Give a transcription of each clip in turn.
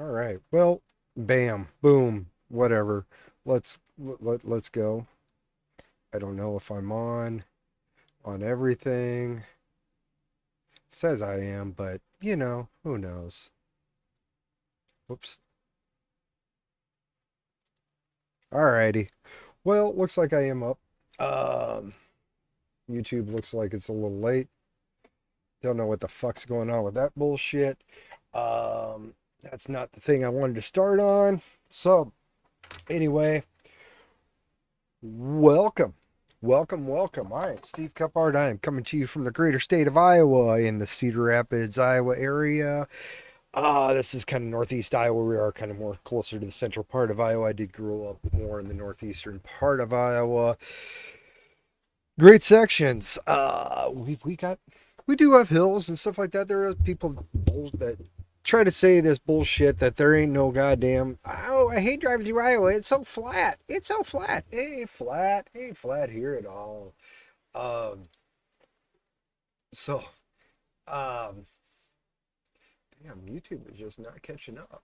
All right. Well, bam, boom, whatever. Let's go. I don't know if I'm on everything. Says I am, but who knows? Whoops. Alrighty. Well, looks like I am up. Um, YouTube looks like it's a little late. Don't know what the fuck's going on with that bullshit. That's not the thing I wanted to start on. So, anyway, welcome. Welcome. I am Steve Cuphart. I am coming to you from the greater state of Iowa in the Cedar Rapids, Iowa area. This is kind of northeast Iowa. We are kind of more closer to the central part of Iowa. I did grow up more in the northeastern part of Iowa. Great sections. We do have hills and stuff like that. There are people that try to say this bullshit that there ain't no goddamn. Oh, I hate driving through Iowa. It's so flat. It's so flat. It ain't flat. It ain't flat here at all. Um, so, um, damn, YouTube is just not catching up.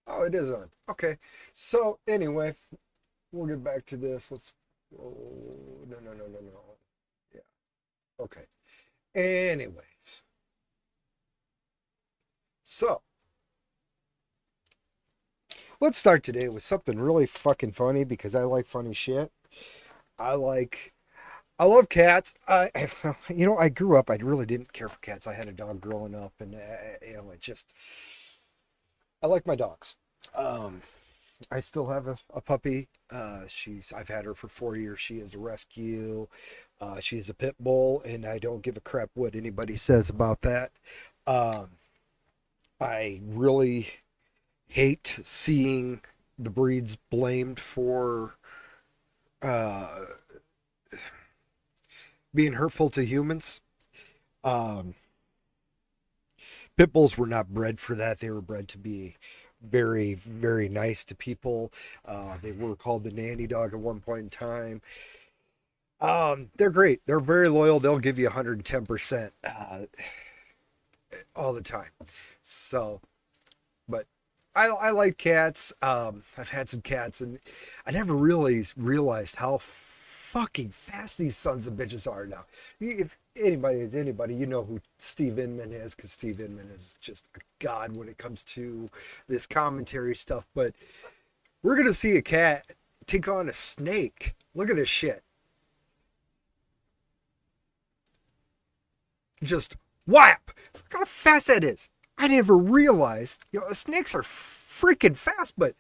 Oh, it is on. Okay. So anyway, we'll get back to this. Let's. Oh, no. Yeah. Okay. Anyways, so let's start today with something really fucking funny because I like funny shit. I like, I love cats. I grew up. I really didn't care for cats. I had a dog growing up, and it just. I like my dogs. Um, I still have a puppy. I've had her for 4 years. She is a rescue. She's a pit bull, and I don't give a crap what anybody says about that. Um, I really hate seeing the breeds blamed for uh, being hurtful to humans. Um, Pit bulls were not bred for that. They were bred to be very nice to people. They were called the nanny dog at one point in time. They're great. They're very loyal. They'll give you 110% all the time. So, but I like cats. I've had some cats, and I never really realized how fucking fast these sons of bitches are now. If anybody, you know who Steve Inman is, because Steve Inman is just a god when it comes to this commentary stuff. But we're gonna see a cat take on a snake. Look at this shit. Just whap! Look how fast that is. I never realized. Snakes are freaking fast, but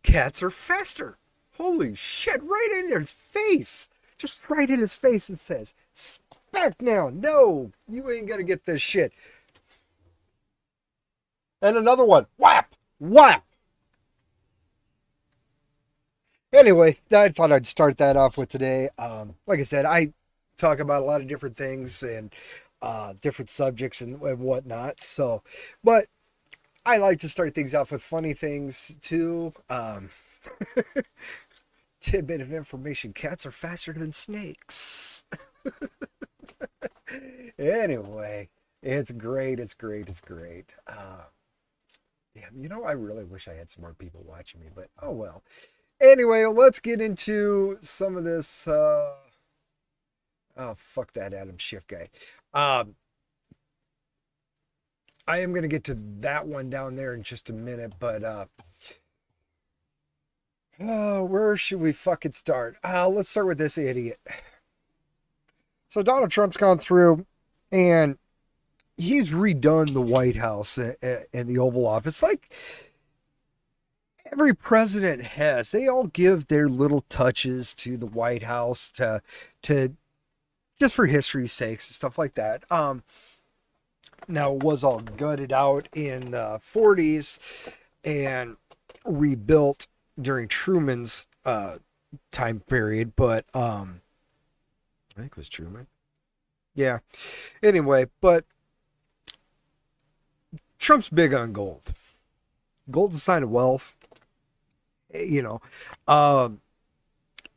cats are faster. Holy shit! Right in his face. Just right in his face. It says, "Back now." No, you ain't gonna get this shit. And another one. Whap! Whap! Anyway, I thought I'd start that off with today. Like I said, I talk about a lot of different things and different subjects and whatnot. So, but I like to start things off with funny things too. Tidbit of information: cats are faster than snakes. Anyway, it's great. It's great. Damn, I really wish I had some more people watching me, but oh well. Anyway, let's get into some of this. Oh, fuck that Adam Schiff guy. Um, I am going to get to that one down there in just a minute, but where should we fucking start? Let's start with this idiot. So Donald Trump's gone through and he's redone the White House and the Oval Office like every president has. They all give their little touches to the White House to just for history's sakes and stuff like that. Now it was all gutted out in the 40s and rebuilt during Truman's time period, but I think it was Truman. Yeah. Anyway, but Trump's big on gold. Gold's a sign of wealth, you know. Um,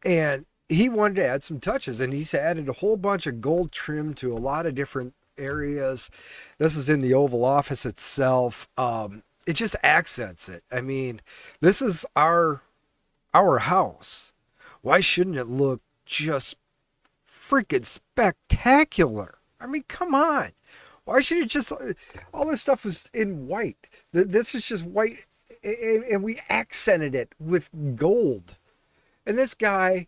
and he wanted to add some touches, and he's added a whole bunch of gold trim to a lot of different areas. This is in the Oval Office itself. It just accents it. I mean, this is our house. Why shouldn't it look just freaking spectacular? I mean, come on. Why should it just, all this stuff was in white. This is just white, and we accented it with gold. And this guy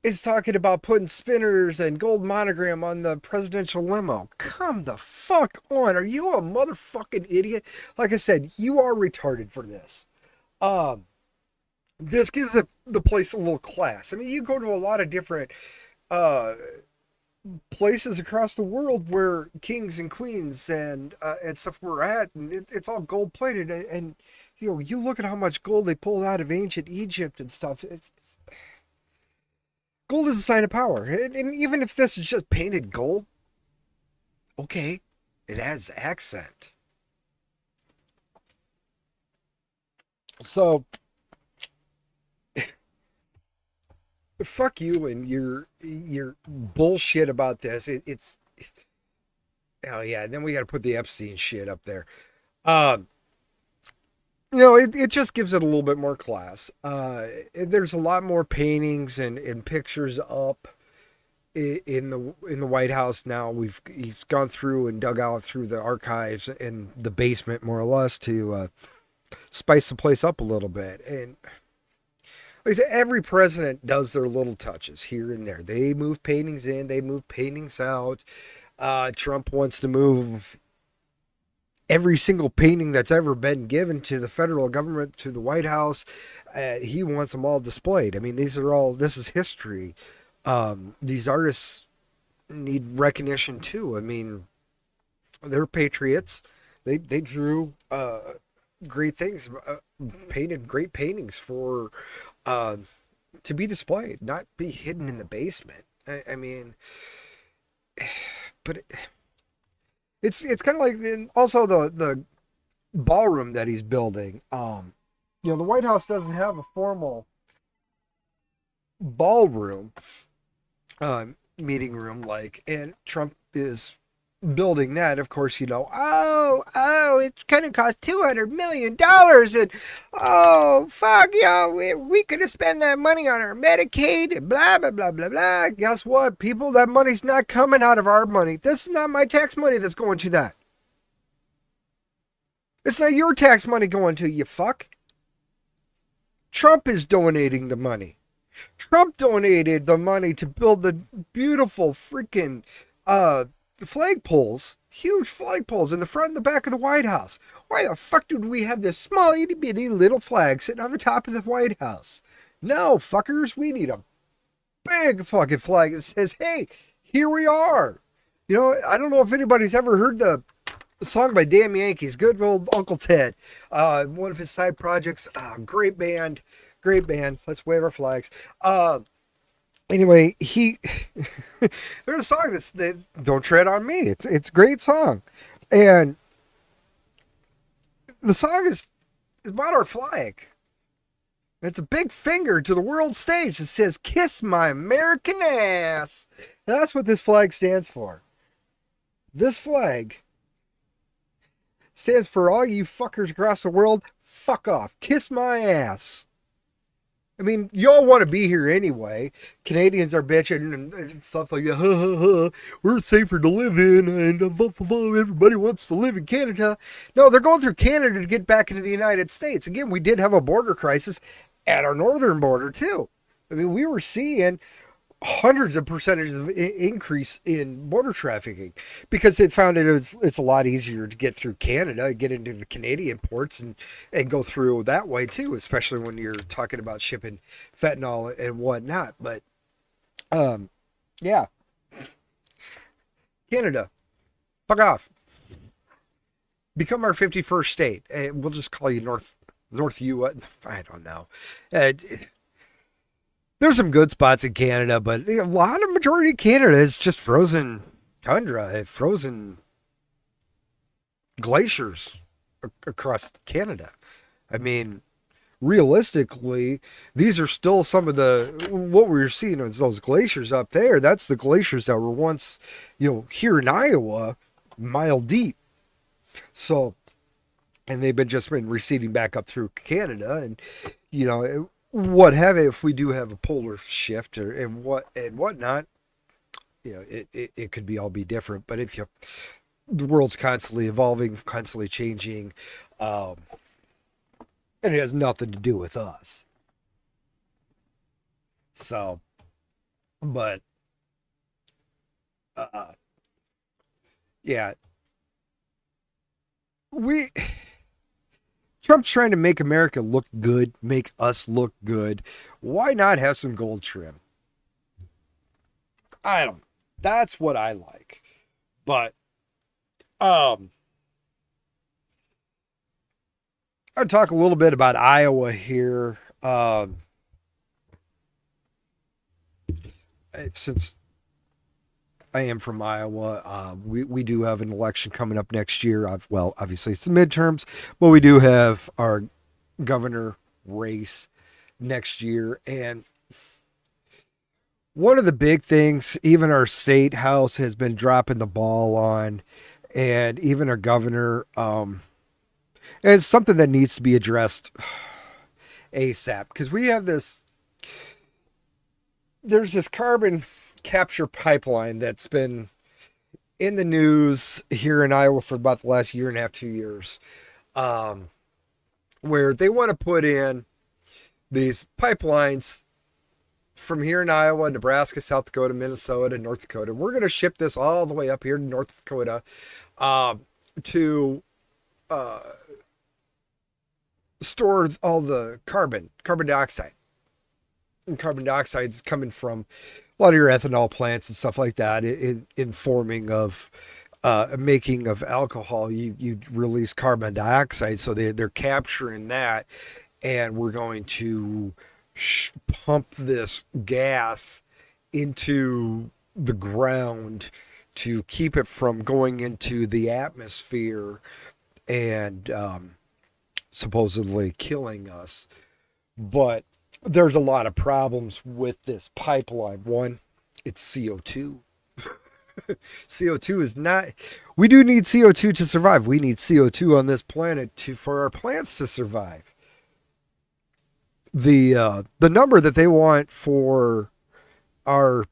is talking about putting spinners and gold monogram on the presidential limo. Come the fuck on. Are you a motherfucking idiot? Like I said, you are retarded for this. This gives the place a little class. I mean, you go to a lot of different places across the world where kings and queens and stuff were at, and it's all gold plated. And you know, you look at how much gold they pulled out of ancient Egypt and stuff. Gold is a sign of power, and even if this is just painted gold, okay, it adds accent. So fuck you and your bullshit about this. It's oh yeah, and then we got to put the Epstein shit up there. Um, you know, it just gives it a little bit more class. There's a lot more paintings and pictures up in the White House now. He's gone through and dug out through the archives in the basement more or less to spice the place up a little bit. And like I said, every president does their little touches here and there. They move paintings in, they move paintings out. Trump wants to move every single painting that's ever been given to the federal government, to the White House. He wants them all displayed. I mean, this is history. These artists need recognition too. I mean, they're patriots. They drew great things, painted great paintings for to be displayed, not be hidden in the basement. I mean, but it's kind of like also the ballroom that he's building. You know, the White House doesn't have a formal ballroom, meeting room and Trump is building that. Of course, you know, it's gonna cost $200 million, and oh fuck, yeah, we could have spent that money on our Medicaid and blah blah blah blah blah. Guess what, people? That money's not coming out of our money. This is not my tax money that's going to that. It's not your tax money going to, you fuck. Trump is donating the money. Trump donated the money to build the beautiful freaking flagpoles, huge flagpoles in the front and the back of the White House. Why the fuck did we have this small itty bitty little flag sitting on the top of the White House? No, fuckers, we need a big fucking flag that says, hey, here we are. You know, I don't know if anybody's ever heard the song by Damn Yankees, good old Uncle Ted. One of his side projects, great band. Let's wave our flags. Anyway, there's a song that's Don't Tread on Me. It's a great song. And the song is about our flag. It's a big finger to the world stage that says, kiss my American ass. That's what this flag stands for. This flag stands for all you fuckers across the world. Fuck off. Kiss my ass. I mean, y'all want to be here anyway. Canadians are bitching and stuff like that. We're safer to live in, and everybody wants to live in Canada. No, they're going through Canada to get back into the United States. Again, we did have a border crisis at our northern border too. I mean, we were seeing hundreds of percentages of increase in border trafficking because it found it's a lot easier to get through Canada, get into the Canadian ports and go through that way too, especially when you're talking about shipping fentanyl and whatnot. But yeah, Canada, fuck off. Become our 51st state. We'll just call you North U.S. I don't know. There's some good spots in Canada, but a lot of majority of Canada is just frozen tundra, frozen glaciers across Canada. I mean, realistically, these are still some of the what we're seeing is those glaciers up there. That's the glaciers that were once, here in Iowa, mile deep. So, and they've been just been receding back up through Canada, and what have it if we do have a polar shift and whatnot. It could be all be different. But if the world's constantly evolving, constantly changing, and it has nothing to do with us. So, but uh, yeah, we Trump's trying to make America look good, make us look good. Why not have some gold trim? I don't. That's what I like. But I'll talk a little bit about Iowa here. Since I am from Iowa, we do have an election coming up next year. Well, obviously it's the midterms, but we do have our governor race next year. And one of the big things, even our state house has been dropping the ball on, and even our governor, and it's something that needs to be addressed ASAP, because there's this carbon capture pipeline that's been in the news here in Iowa for about the last year and a half, 2 years, where they want to put in these pipelines from here in Iowa, Nebraska, South Dakota, Minnesota, North Dakota. We're going to ship this all the way up here to North Dakota to store all the carbon dioxide. And carbon dioxide is coming from a lot of your ethanol plants and stuff like that. In forming of making of alcohol, you release carbon dioxide, so they're capturing that, and we're going to pump this gas into the ground to keep it from going into the atmosphere and supposedly killing us. But there's a lot of problems with this pipeline. One, it's CO2. CO2 is not. We do need CO2 to survive. We need CO2 on this planet for our plants to survive. The number that they want for our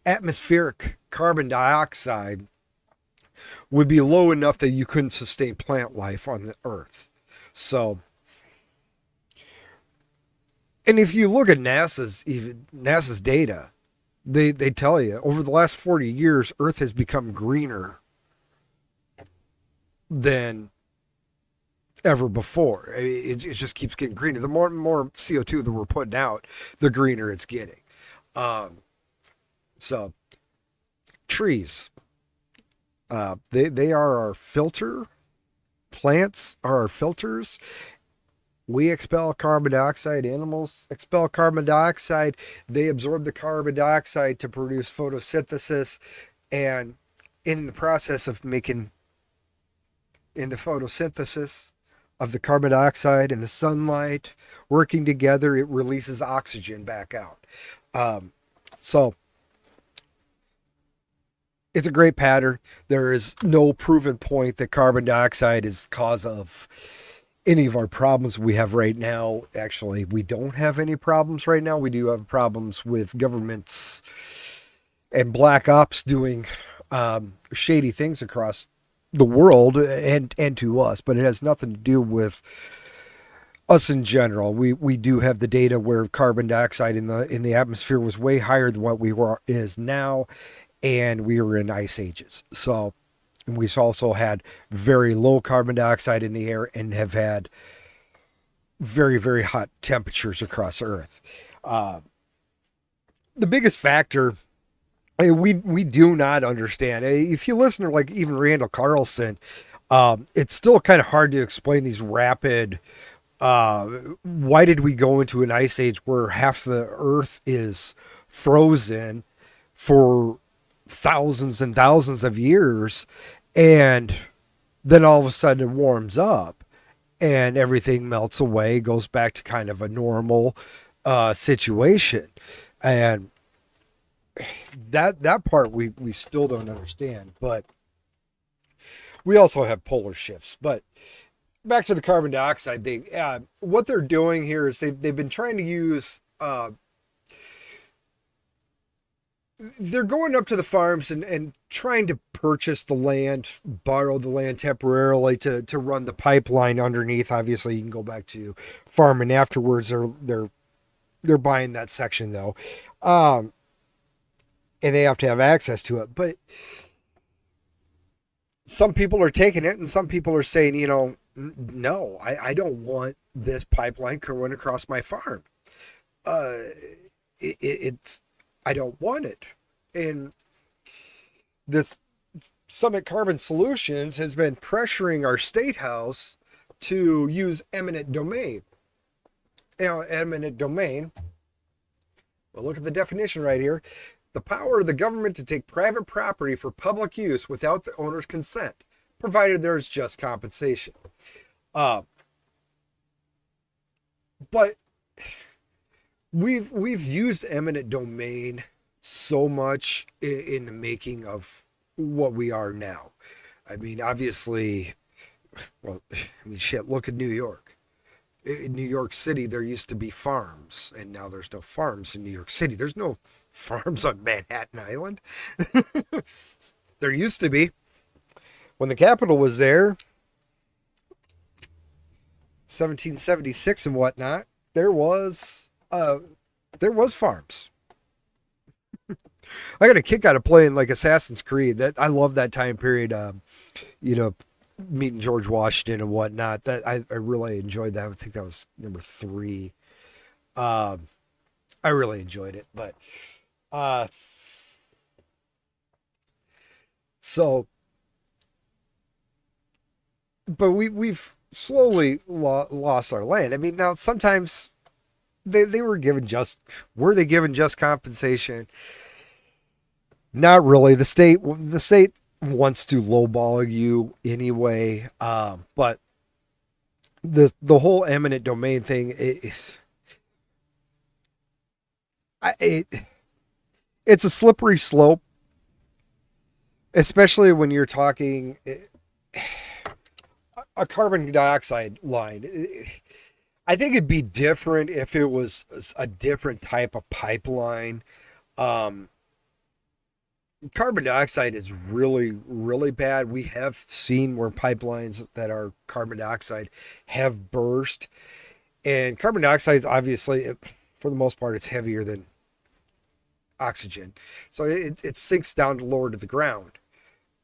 atmospheric carbon dioxide would be low enough that you couldn't sustain plant life on the earth. So, and if you look at NASA's data, they tell you over the last 40 years, Earth has become greener than ever before. It just keeps getting greener. The more and more CO2 that we're putting out, the greener it's getting. So trees, they are our filter. Plants are our filters. We expel carbon dioxide. Animals expel carbon dioxide. They absorb the carbon dioxide to produce photosynthesis. And in the process of making, in the photosynthesis of the carbon dioxide and the sunlight working together, it releases oxygen back out. So it's a great pattern. There is no proven point that carbon dioxide is cause of any of our problems we have right now. Actually, we don't have any problems right now. We do have problems with governments and black ops doing shady things across the world and to us, but it has nothing to do with us in general. We do have the data where carbon dioxide in the atmosphere was way higher than what is now, and we were in ice ages. So, and we've also had very low carbon dioxide in the air and have had very, very hot temperatures across Earth. The biggest factor we do not understand. If you listen to like even Randall Carlson, it's still kind of hard to explain these rapid. Why did we go into an ice age where half the Earth is frozen for thousands and thousands of years, and then all of a sudden it warms up? and everything melts away, goes back to kind of a normal situation. And that part we still don't understand, but we also have polar shifts. But back to the carbon dioxide thing, what they're doing here is they've been trying to use they're going up to the farms and trying to purchase the land, borrow the land temporarily to run the pipeline underneath. Obviously, you can go back to farming afterwards. They're buying that section though, and they have to have access to it. But some people are taking it, and some people are saying, no, I don't want this pipeline going across my farm. Uh, it's I don't want it. And this Summit Carbon Solutions has been pressuring our state house to use eminent domain. Eminent domain, well, look at the definition right here. The power of the government to take private property for public use without the owner's consent, provided there is just compensation. But we've used eminent domain so much in the making of what we are now. I mean, obviously, well, shit, look at New York. In New York City, there used to be farms, and now there's no farms in New York City. There's no farms on Manhattan Island. There used to be. When the Capitol was there, 1776 and whatnot, there was farms. I got a kick out of playing like Assassin's Creed. That I love that time period. Meeting George Washington and whatnot. That I really enjoyed that. I think that was number 3. I really enjoyed it, but so, but we've slowly lost our land. I mean, now sometimes they were given were they given just compensation? Not really. The state wants to lowball you anyway. But the whole eminent domain thing is, it's a slippery slope, especially when you're talking a carbon dioxide line. I think it'd be different if it was a different type of pipeline. Carbon dioxide is really, really bad. We have seen where pipelines that are carbon dioxide have burst. And carbon dioxide is obviously, for the most part, it's heavier than oxygen. So it sinks down lower to the ground.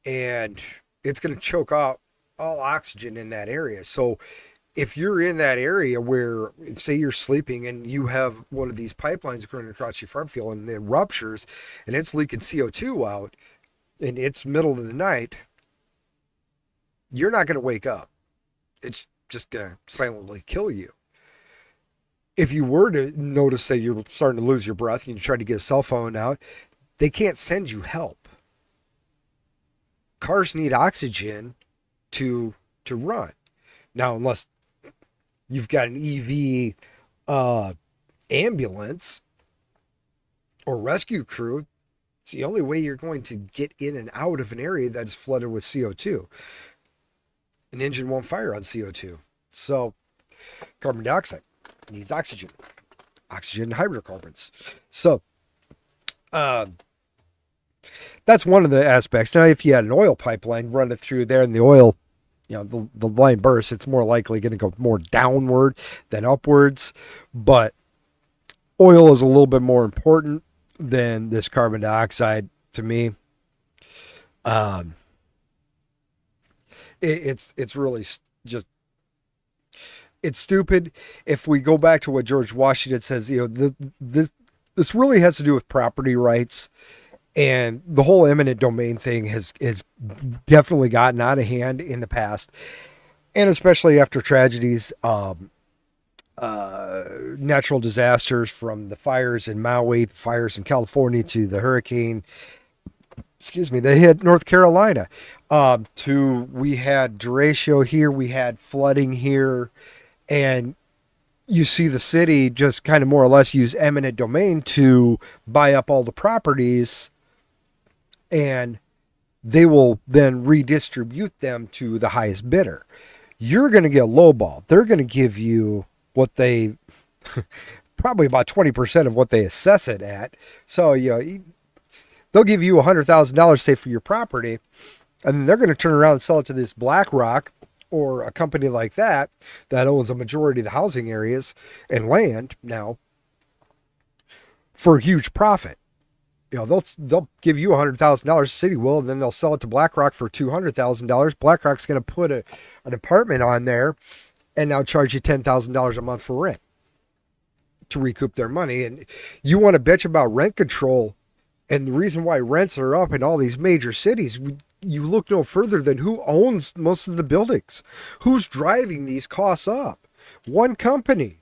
And it's going to choke out all oxygen in that area. So if you're in that area where, say you're sleeping and you have one of these pipelines going across your farm field and it ruptures and it's leaking CO2 out and it's middle of the night, you're not going to wake up. It's just going to silently kill you. If you were to notice that you're starting to lose your breath and you try to get a cell phone out, they can't send you help. Cars need oxygen to run. Now, unless you've got an EV ambulance or rescue crew, it's the only way you're going to get in and out of an area that's flooded with CO2. An engine won't fire on CO2. So carbon dioxide needs oxygen. Oxygen and hydrocarbons. So that's one of the aspects. Now, if you had an oil pipeline, run it through there and the oil, the line bursts, it's more likely going to go more downward than upwards. But oil is a little bit more important than this carbon dioxide to me. It's really just, it's stupid. If we go back to what George Washington says, this really has to do with property rights. And the whole eminent domain thing has definitely gotten out of hand in the past, and especially after tragedies, natural disasters, from the fires in Maui, the fires in California, to the hurricane excuse me, they hit North Carolina. We had derecho here, we had flooding here, and you see the city just kind of more or less use eminent domain to buy up all the properties, and they will then redistribute them to the highest bidder. You're going to get lowball. They're going to give you what they probably about 20% of what they assess it at. So, they'll give you $100,000, say, for your property, and then they're going to turn around and sell it to this BlackRock or a company like that that owns a majority of the housing areas and land now for a huge profit. They'll give you $100,000, city will, and then they'll sell it to BlackRock for $200,000. BlackRock's going to put an apartment on there and now charge you $10,000 a month for rent to recoup their money. And you want to bitch about rent control, and the reason why rents are up in all these major cities, you look no further than who owns most of the buildings. Who's driving these costs up? One company,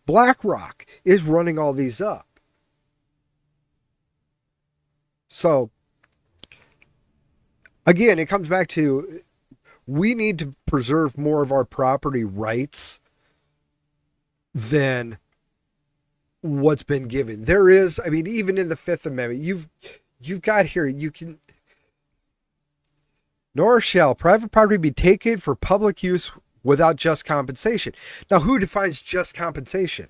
BlackRock, is running all these up. So, again, it comes back to we need to preserve more of our property rights than what's been given. There is, I mean, even in the Fifth Amendment, you've got here, you can, nor shall private property be taken for public use without just compensation. Now, who defines just compensation?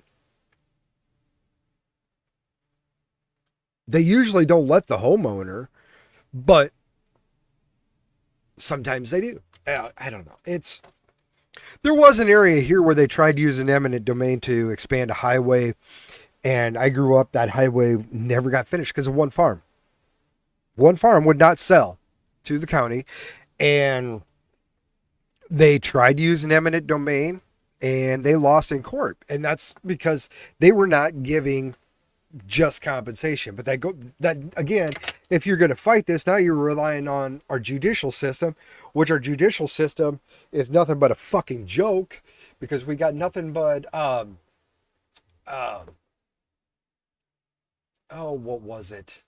They usually don't let the homeowner, but sometimes they do. I don't know. There was an area here where they tried to use an eminent domain to expand a highway, and I grew up, that highway never got finished because of one farm. One farm would not sell to the county, and they tried to use an eminent domain, and they lost in court. And that's because they were not giving just compensation. But that again, if you're going to fight this, now you're relying on our judicial system, which our judicial system is nothing but a fucking joke, because we got nothing but what was it?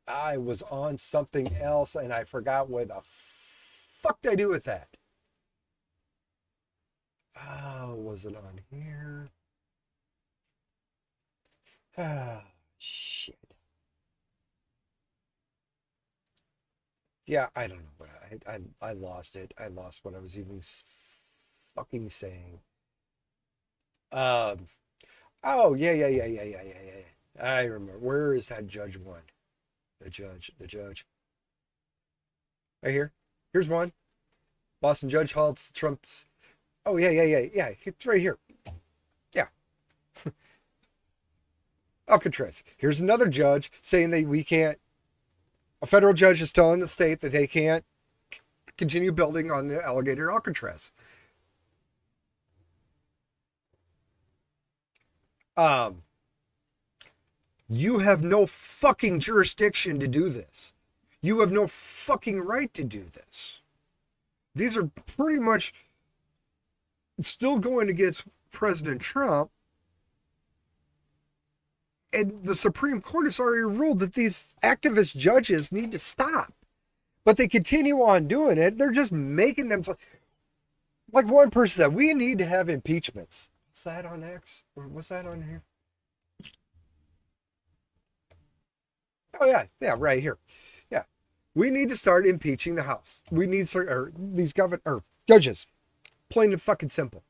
I was on something else and I forgot what the fuck did I do with that? Was it on here? Shit. Yeah, I don't know. I lost it. I lost what I was even fucking saying. Um, oh, yeah. I remember. Where is that judge one? The judge. Right here. Here's one. Boston judge halts Trump's. Oh, yeah. It's right here. Yeah. Alcatraz. Here's another judge saying that we can't. A federal judge is telling the state that they can't continue building on the alligator Alcatraz. You have no fucking jurisdiction to do this. You have no fucking right to do this. These are pretty much still going against President Trump. And the Supreme Court has already ruled that these activist judges need to stop. But they continue on doing it. They're just making them, like one person said, we need to have impeachments. What's that on X? Or what's that on here? Oh, yeah, right here. Yeah. We need to start impeaching the House. We need to start, or these judges. Plain and fucking simple.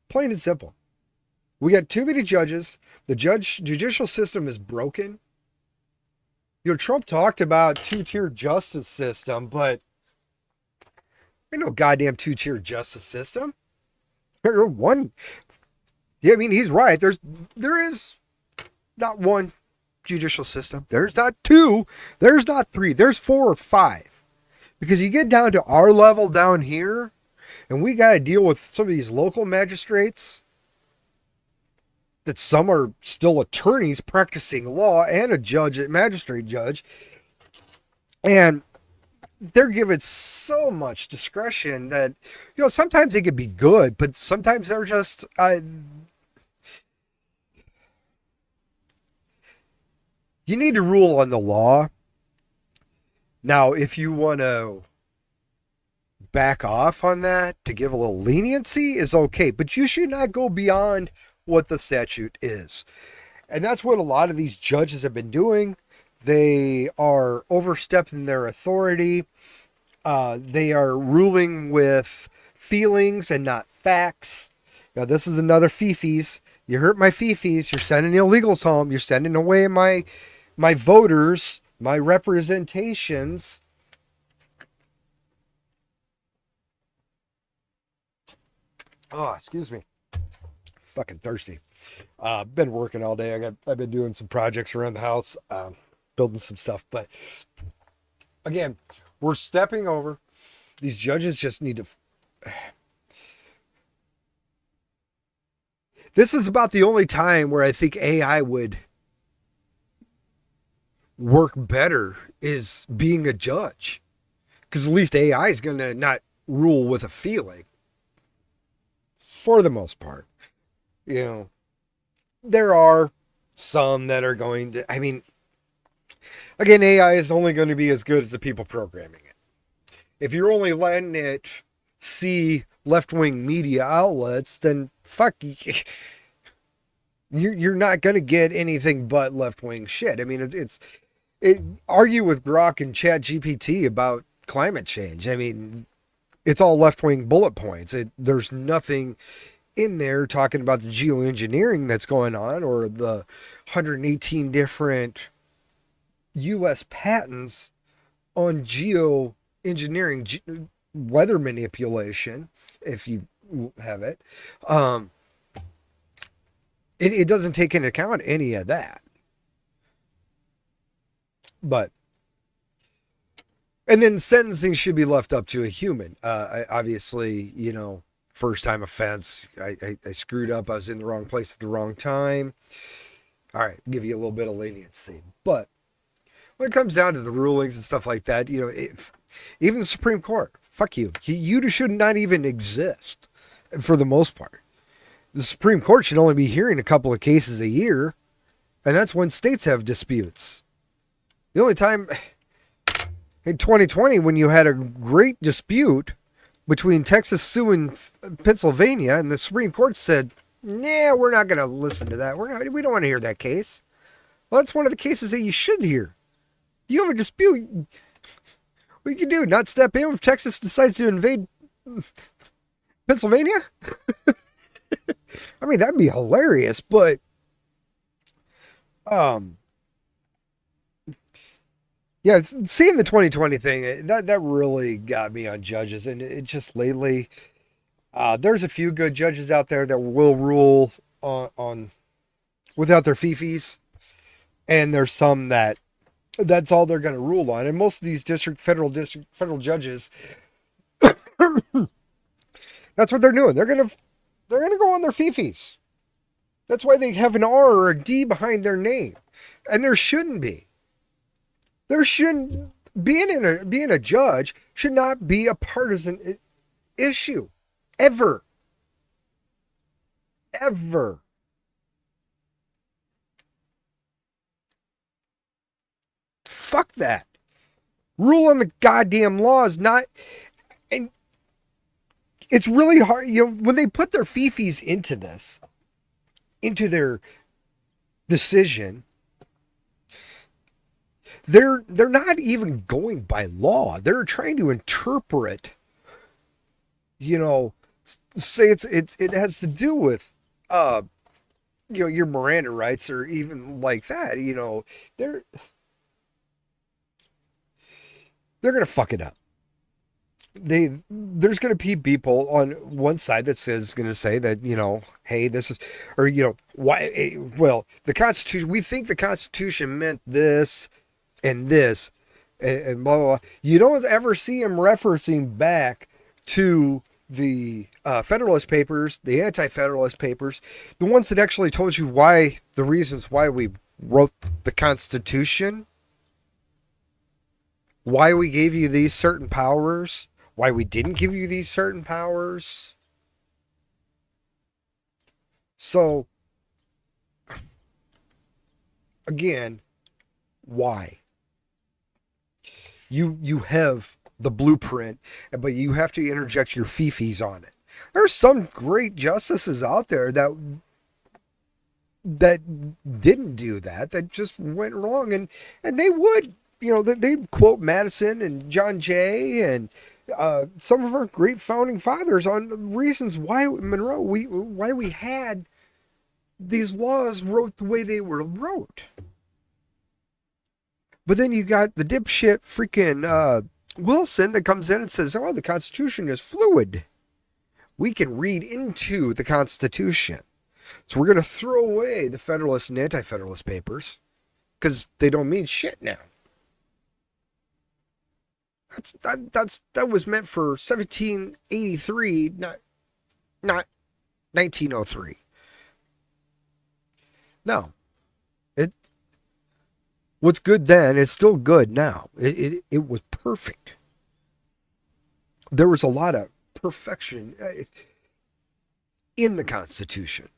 Plain and simple. We got too many judges. The judicial system is broken. Trump talked about two-tier justice system, but ain't no goddamn two-tier justice system. There's one. Yeah, I mean, he's right. There is not one judicial system. There's not two. There's not three. There's 4 or 5. Because you get down to our level down here, and we got to deal with some of these local magistrates that some are still attorneys practicing law and a magistrate judge. And they're given so much discretion that, sometimes they could be good, but sometimes they're just, You need to rule on the law. Now, if you want to back off on that to give a little leniency is okay, but you should not go beyond what the statute is. And that's what a lot of these judges have been doing. They are overstepping their authority. They are ruling with feelings and not facts. Now, this is another fifis. You hurt my fifis. You're sending illegals home. You're sending away my voters, my representations. Oh, excuse me. Fucking thirsty. Been working all day. I've been doing some projects around the house, building some stuff. But again, we're stepping over. These judges just need to. This is about the only time where I think AI would work better is being a judge, because at least AI is going to not rule with a feeling. For the most part, there are some that are going to, again, AI is only going to be as good as the people programming it. If you're only letting it see left-wing media outlets, then fuck, you're not going to get anything but left-wing shit. Argue with Grok and Chat GPT about climate change. It's all left-wing bullet points. There's nothing in there talking about the geoengineering that's going on or the 118 different U.S. patents on geoengineering, weather manipulation, if you have it. It doesn't take into account any of that. And then sentencing should be left up to a human. Obviously, first time offense. I screwed up. I was in the wrong place at the wrong time. All right, give you a little bit of leniency. But when it comes down to the rulings and stuff like that, even the Supreme Court, fuck you. You should not even exist for the most part. The Supreme Court should only be hearing a couple of cases a year, and that's when states have disputes. The only time in 2020 when you had a great dispute between Texas suing Pennsylvania, and the Supreme Court said, "Nah, we're not going to listen to that. We don't want to hear that case." Well, that's one of the cases that you should hear. You have a dispute. What you can do? Not step in if Texas decides to invade Pennsylvania? That'd be hilarious, but yeah, seeing the 2020 thing, that really got me on judges. And it just lately, there's a few good judges out there that will rule on without their fifis. And there's some that's all they're going to rule on. And most of these federal judges, that's what they're doing. They're going to go on their fifis. That's why they have an R or a D behind their name. And there shouldn't be. There shouldn't, being a judge should not be a partisan issue. Ever. Ever. Fuck that. Rule on the goddamn laws, not, and it's really hard, when they put their fifis into this, into their decision, they're not even going by law. They're trying to interpret, say it has to do with, your Miranda rights or even like that. They're going to fuck it up. There's going to be people on one side that going to say that, hey, this is, or, why, well, the Constitution, we think the Constitution meant this and this and blah, blah, blah. You don't ever see him referencing back to the Federalist Papers, the Anti-Federalist Papers, the ones that actually told you the reasons why we wrote the Constitution, why we gave you these certain powers, why we didn't give you these certain powers. So, again, Why? You have the blueprint, but you have to interject your fifis on it. There's some great justices out there that didn't do that, that just went wrong, and they would, they quote Madison and John Jay and some of our great founding fathers on reasons why why we had these laws wrote the way they were wrote. But then you got the dipshit freaking Wilson that comes in and says, "Oh, the Constitution is fluid. We can read into the Constitution. So we're going to throw away the Federalist and Anti-Federalist papers because they don't mean shit now." That was meant for 1783, not 1903. No, it what's good then is still good now. It was perfect. There was a lot of perfection in the Constitution.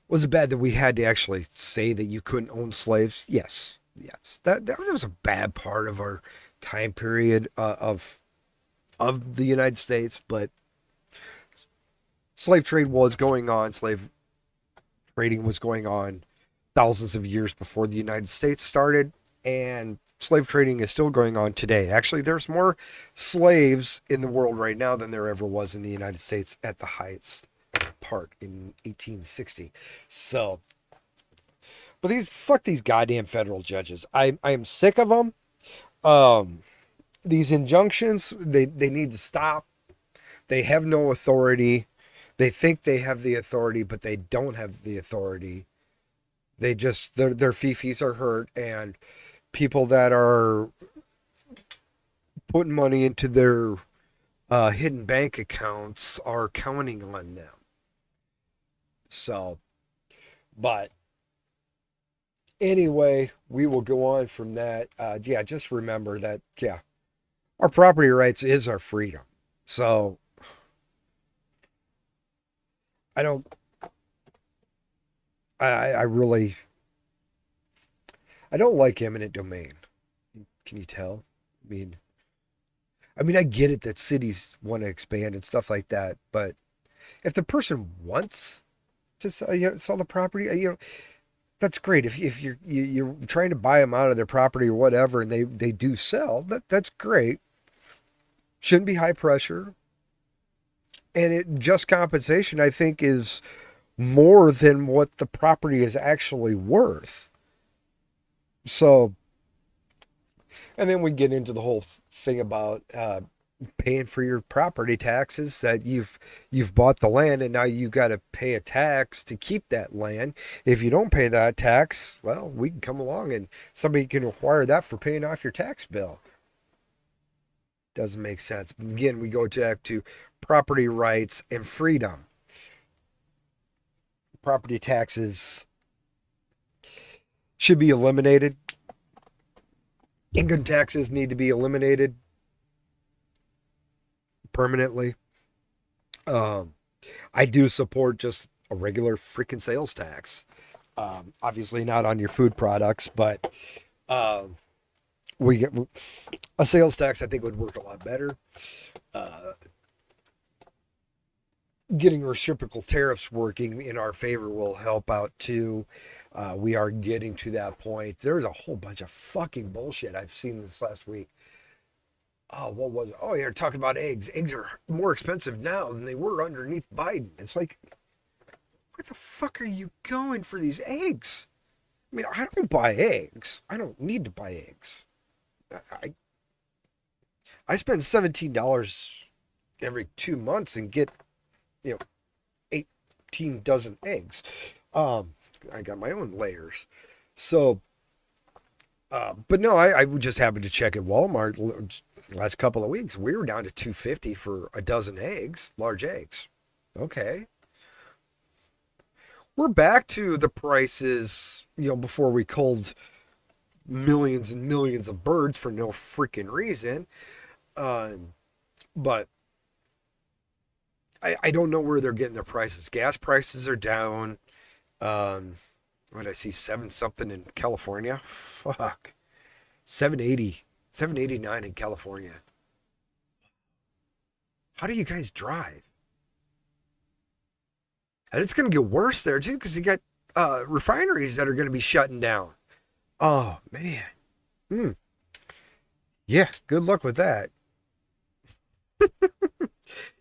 Was it bad that we had to actually say that you couldn't own slaves? Yes, yes. That was a bad part of our time period of the United States, but slave trade was going on. Slave trading was going on thousands of years before the United States started, and slave trading is still going on today. Actually, there's more slaves in the world right now than there ever was in the United States at the highest part in 1860. So, but these goddamn federal judges. I am sick of them. These injunctions, they need to stop. They have no authority. They think they have the authority, but they don't have the authority. They just their fifis are hurt, and people that are putting money into their hidden bank accounts are counting on them. So, but anyway, we will go on from that. Yeah, just remember that, yeah, our property rights is our freedom. So, I don't, I really, I don't like eminent domain. Can you tell? I mean, I get it that cities want to expand and stuff like that, but if the person wants to sell the property, that's great. If you're trying to buy them out of their property or whatever, and they do sell, that's great. Shouldn't be high pressure, and just compensation, I think, is more than what the property is actually worth. So, and then we get into the whole thing about paying for your property taxes, that you've bought the land and now you got to pay a tax to keep that land. If you don't pay that tax, well, we can come along and somebody can acquire that for paying off your tax bill. Doesn't make sense. Again, we go back to property rights and freedom. Property taxes should be eliminated. Income taxes need to be eliminated permanently. I do support just a regular freaking sales tax. Obviously not on your food products, but we get a sales tax. I think would work a lot better. Getting reciprocal tariffs working in our favor will help out too. We are getting to that point. There's a whole bunch of fucking bullshit I've seen this last week. Oh, what was it? Oh, you're talking about eggs. Eggs are more expensive now than they were underneath Biden. It's like, where the fuck are you going for these eggs? I mean, I don't buy eggs. I don't need to buy eggs. I spend $17 every 2 months and get, 18 dozen eggs. I got my own layers. So, but no, I just happened to check at Walmart last couple of weeks. We were down to $2.50 for a dozen eggs, large eggs. Okay. We're back to the prices, before we culled millions and millions of birds for no freaking reason. But I don't know where they're getting their prices. Gas prices are down. What did I see? Seven something in California. Fuck. 780. 789 in California. How do you guys drive? And it's going to get worse there too because you got refineries that are going to be shutting down. Oh, man. Hmm. Yeah, good luck with that.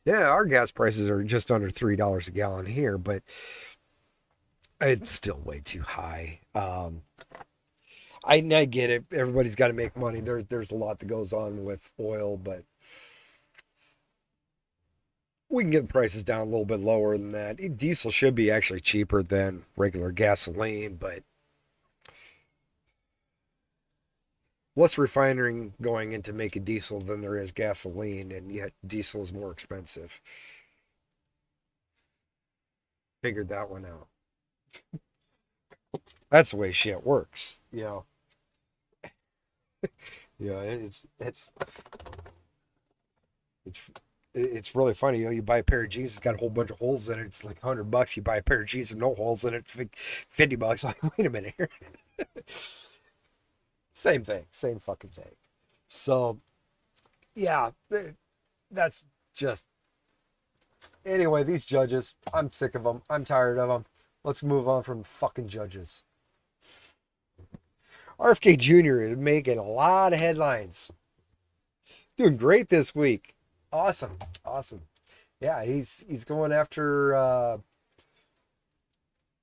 Yeah, our gas prices are just under $3 a gallon here, but it's still way too high. I get it. Everybody's got to make money. There's a lot that goes on with oil, but we can get the prices down a little bit lower than that. Diesel should be actually cheaper than regular gasoline, but less refining going into making diesel than there is gasoline, and yet diesel is more expensive. Figured that one out. That's the way shit works. Yeah, it's it's really funny. You buy a pair of jeans, it's got a whole bunch of holes in it. It's like $100. You buy a pair of jeans with no holes in it, it's like $50. Like, wait a minute here. Same thing, same fucking thing. So, yeah, that's just. Anyway, these judges, I'm sick of them. I'm tired of them. Let's move on from fucking judges. RFK Jr. is making a lot of headlines. Doing great this week. Awesome. Awesome. Yeah, he's going after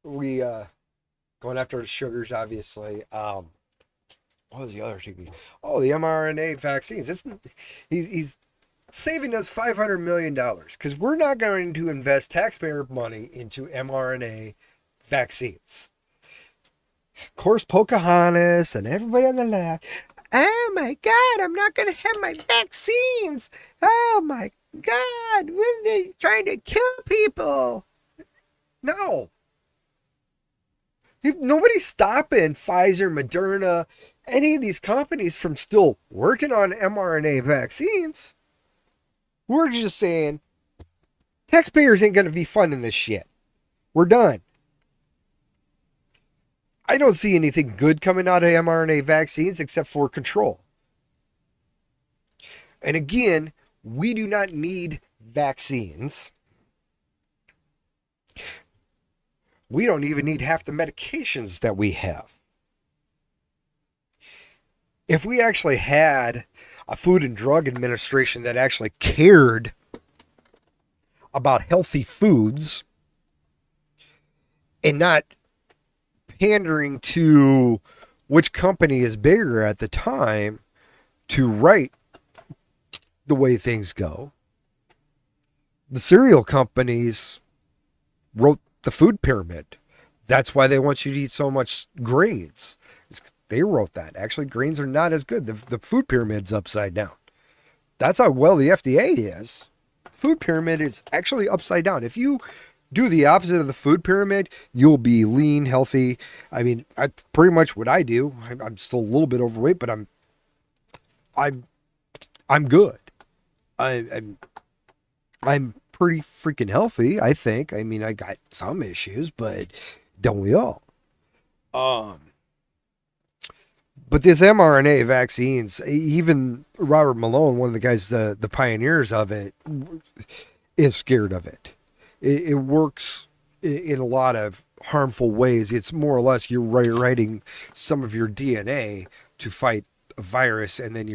we going after the sugars, obviously. What was the other thing? Oh, the mRNA vaccines. He's saving us $500 million because we're not going to invest taxpayer money into mRNA vaccines. Of course, Pocahontas and everybody on the left. Oh my God, I'm not going to have my vaccines. Oh my God, what are they trying to kill people? No. Nobody's stopping Pfizer, Moderna, any of these companies from still working on mRNA vaccines. We're just saying taxpayers ain't going to be funding this shit. We're done. I don't see anything good coming out of mRNA vaccines except for control. And again, we do not need vaccines. We don't even need half the medications that we have. If we actually had a Food and Drug Administration that actually cared about healthy foods and not pandering to which company is bigger at the time to write the way things go. The cereal companies wrote the food pyramid. That's why they want you to eat so much grains. They wrote that. Actually, grains are not as good. The food pyramid's upside down. That's how well the FDA is. Food pyramid is actually upside down. If you do the opposite of the food pyramid, you'll be lean, healthy. I mean, that's pretty much what I do. I'm still a little bit overweight, but I'm good. I'm pretty freaking healthy, I think. I mean, I got some issues, but don't we all? But this mRNA vaccines, even Robert Malone, one of the guys, the pioneers of it, is scared of it. It works in a lot of harmful ways. It's more or less you're writing some of your DNA to fight a virus, and then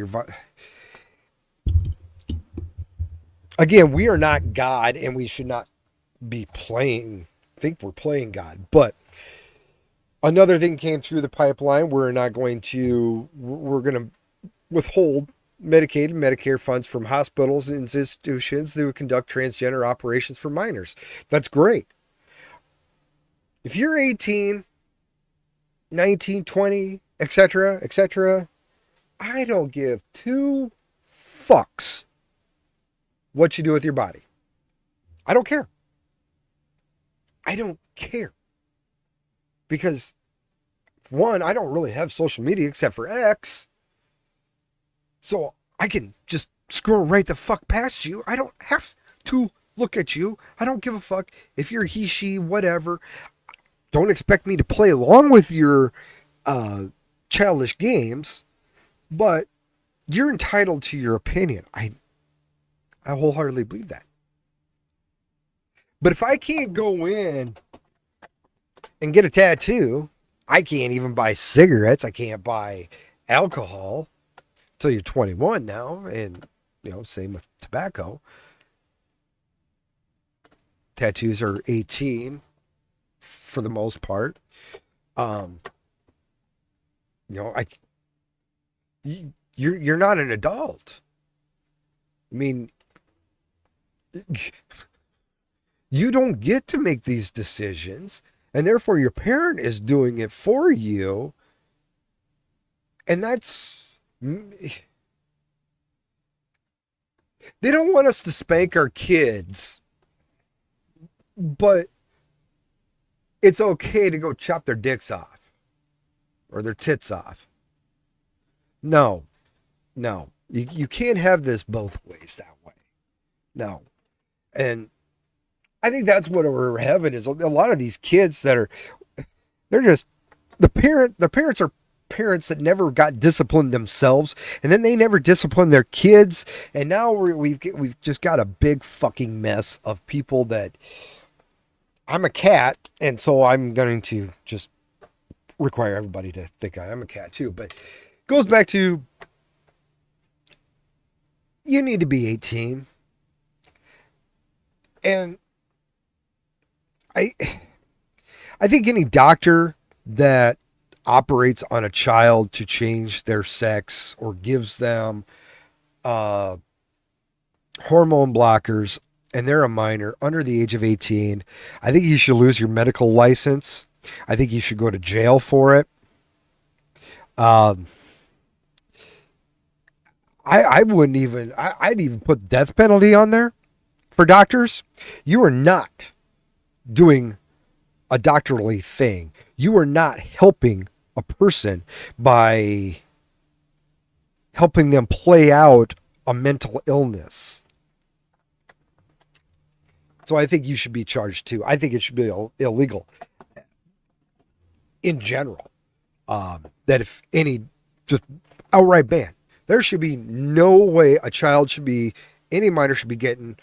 again, we are not God, and we should not be think we're playing God. But another thing came through the pipeline. We're going to withhold Medicaid and Medicare funds from hospitals and institutions that would conduct transgender operations for minors. That's great. If you're 18, 19, 20, etc., I don't give two fucks what you do with your body. I don't care. I don't care. Because, one, I don't really have social media except for X. So I can just scroll right the fuck past you. I don't have to look at you. I don't give a fuck if you're he, she, whatever. Don't expect me to play along with your uh, childish games, but you're entitled to your opinion. I wholeheartedly believe that. But if I can't go in and get a tattoo, I can't even buy cigarettes. I can't buy alcohol until you're 21 now. And, same with tobacco. Tattoos are 18 for the most part. Um, you know, I you're not an adult. I mean, you don't get to make these decisions, and therefore your parent is doing it for you. And they don't want us to spank our kids, but it's okay to go chop their dicks off or their tits off. No, no. You can't have this both ways that way. No. And I think that's what we're having is a lot of these kids that they're just the parents are parents that never got disciplined themselves, and then they never disciplined their kids, and now we've just got a big fucking mess of people that I'm a cat, and so I'm going to just require everybody to think I am a cat too. But it goes back to you need to be 18, and I think any doctor that operates on a child to change their sex or gives them hormone blockers and they're a minor under the age of 18, I think you should lose your medical license. I think you should go to jail for it. Um, I wouldn't even, I'd even put death penalty on there for doctors. You are not doing a doctorly thing. You are not helping a person by helping them play out a mental illness. So I think you should be charged too. I think it should be illegal in general. That if any, just outright ban. There should be no way a child should be, any minor should be getting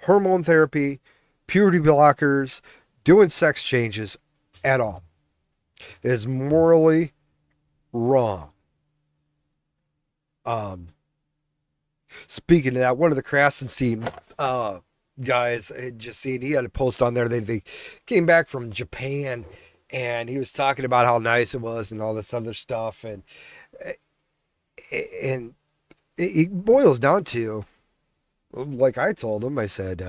hormone therapy, puberty blockers, doing sex changes at all. It is morally wrong. Speaking of that, one of the Krasenstein guys, I had just seen, he had a post on there. They came back from Japan, and he was talking about how nice it was and all this other stuff. And it boils down to, like I told him, I said,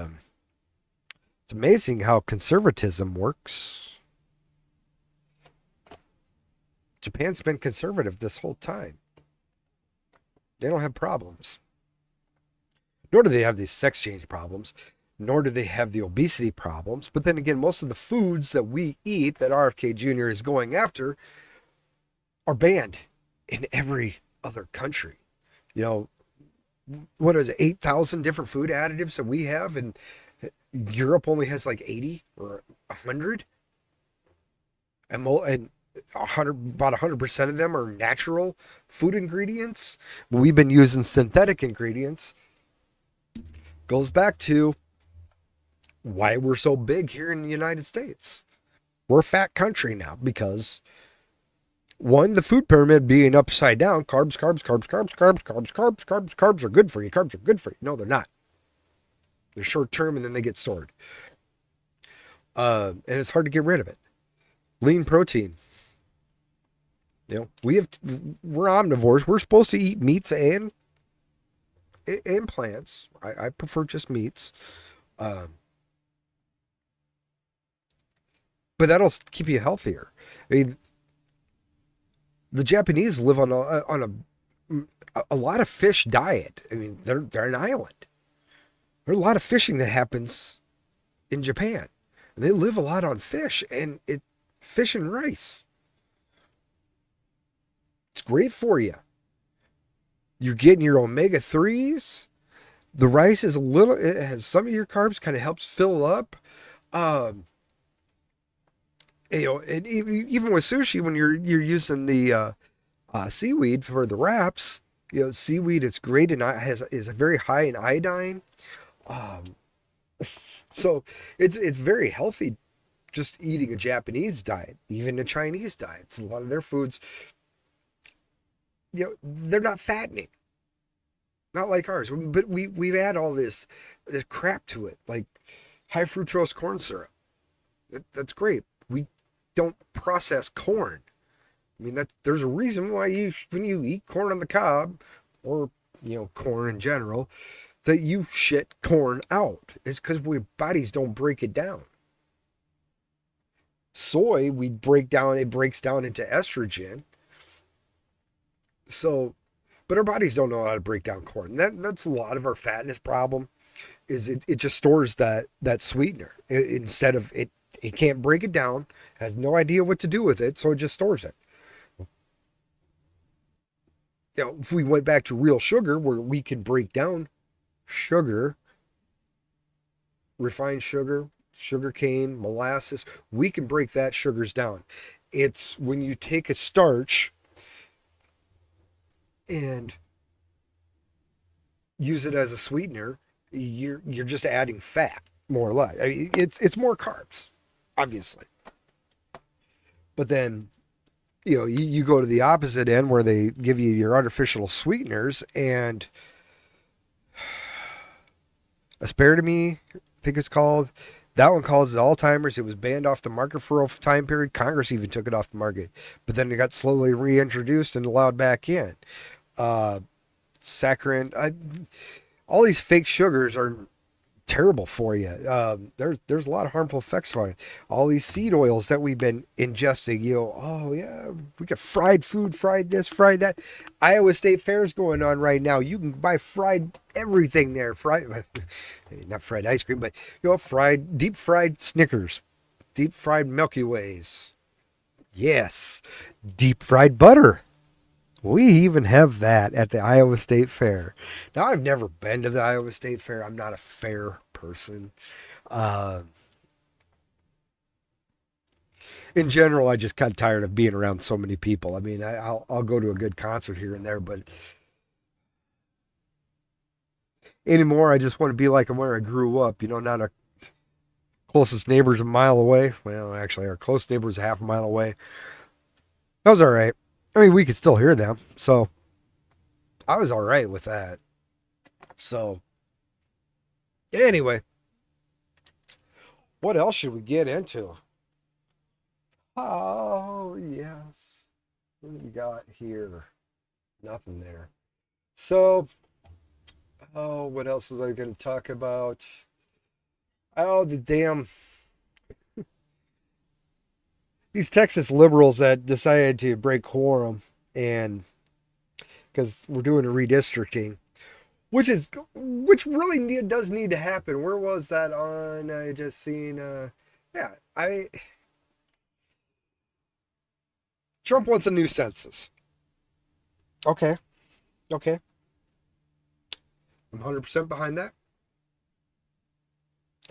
it's amazing how conservatism works. Japan's been conservative this whole time. They don't have problems. Nor do they have these sex change problems. Nor do they have the obesity problems. But then again, most of the foods that we eat that RFK Jr. is going after are banned in every other country. You know, what is it, 8,000 different food additives that we have, and Europe only has like 80 or 100. And 100, about 100% of them are natural food ingredients. But we've been using synthetic ingredients. Goes back to why we're so big here in the United States. We're a fat country now because, one, the food pyramid being upside down, carbs are good for you. Carbs are good for you. No, they're not. They're short term and then they get stored. And it's hard to get rid of it. Lean protein. You know, we're omnivores. We're supposed to eat meats and plants. I prefer just meats. But that'll keep you healthier. I mean, the Japanese live on a lot of fish diet. I mean, they're an island. There's a lot of fishing that happens in Japan. And they live a lot on fish and fish and rice. It's great for you. You're getting your omega-3s. The rice is it has some of your carbs, kind of helps fill up. And even with sushi, when you're using the seaweed for the wraps, seaweed is great and is very high in iodine. Um, so it's very healthy just eating a Japanese diet, even a Chinese diet. A lot of their foods, they're not fattening, not like ours. But we've add all this crap to it, like high fructose corn syrup. That's great. We don't process corn. I mean, that there's a reason why when you eat corn on the cob, or corn in general, that you shit corn out. It's because our bodies don't break it down. Soy, it breaks down into estrogen. So, but our bodies don't know how to break down corn. That's a lot of our fatness problem. Is it just stores that sweetener instead of it. It can't break it down, has no idea what to do with it, so it just stores it. If we went back to real sugar, where we can break down sugar, refined sugar, sugar cane, molasses, we can break that sugars down. It's when you take a starch and use it as a sweetener, you're just adding fat, more or less. I mean, it's more carbs, obviously. But then, you go to the opposite end where they give you your artificial sweeteners, and aspartame, I think it's called. That one causes Alzheimer's. It was banned off the market for a time period. Congress even took it off the market. But then it got slowly reintroduced and allowed back in. Saccharin. All these fake sugars are terrible for you. There's a lot of harmful effects for it. All these seed oils that we've been ingesting, oh yeah, we got fried food, fried this, fried that. Iowa State Fair is going on right now. You can buy fried everything there. Not fried ice cream, but deep fried Snickers, deep fried Milky Ways. Yes, deep fried butter. We even have that at the Iowa State Fair. Now, I've never been to the Iowa State Fair. I'm not a fair person. Uh, in general, I just got tired of being around so many people. I mean, I'll go to a good concert here and there, but anymore, I just want to be like where I grew up. Not a closest neighbor's a mile away. Well, actually, our close neighbor's half a mile away. That was all right. I mean, we could still hear them, so I was all right with that. So, anyway, what else should we get into? Oh, yes. What do we got here? Nothing there. So, what else was I going to talk about? Oh, these Texas liberals that decided to break quorum, and because we're doing a redistricting, which really does need to happen. Where was that on? I just seen. Yeah, Trump wants a new census. Okay, okay, I'm 100% behind that.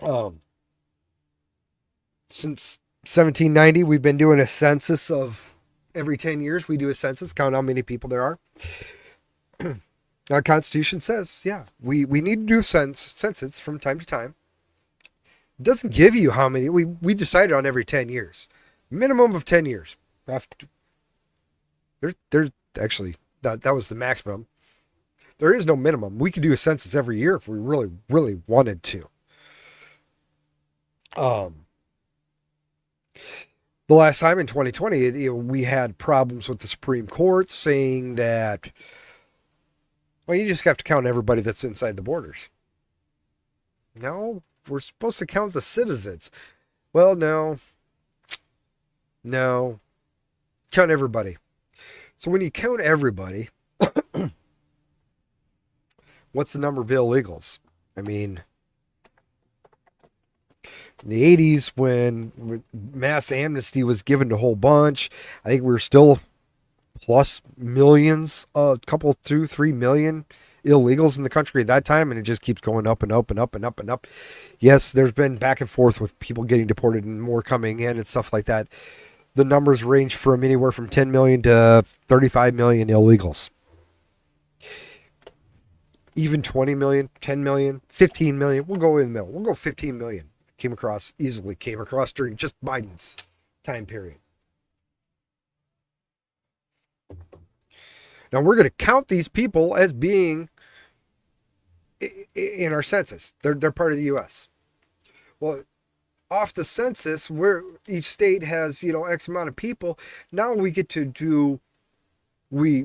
Um, since 1790, we've been doing a census of every 10 years. We do a census, count how many people there are. Our Constitution says, yeah, we need to do census from time to time. It doesn't give you how many. We decided on every 10 years, minimum of 10 years. There's actually that was the maximum. There is no minimum. We could do a census every year if we really, really wanted to. Um, the last time in 2020, we had problems with the Supreme Court saying that, well, you just have to count everybody that's inside the borders. No, we're supposed to count the citizens. Well, no, count everybody. So when you count everybody, what's the number of illegals? I mean, in the 80s, when mass amnesty was given to a whole bunch, I think we were still plus millions, a couple, 2, 3 million illegals in the country at that time, and it just keeps going up and up and up and up and up. Yes, there's been back and forth with people getting deported and more coming in and stuff like that. The numbers range from anywhere from 10 million to 35 million illegals. Even 20 million, 10 million, 15 million. We'll go in the middle. We'll go 15 million. Easily came across during just Biden's time period. Now we're going to count these people as being in our census. They're part of the U.S. Well, off the census, where each state has, X amount of people, now we get to do, we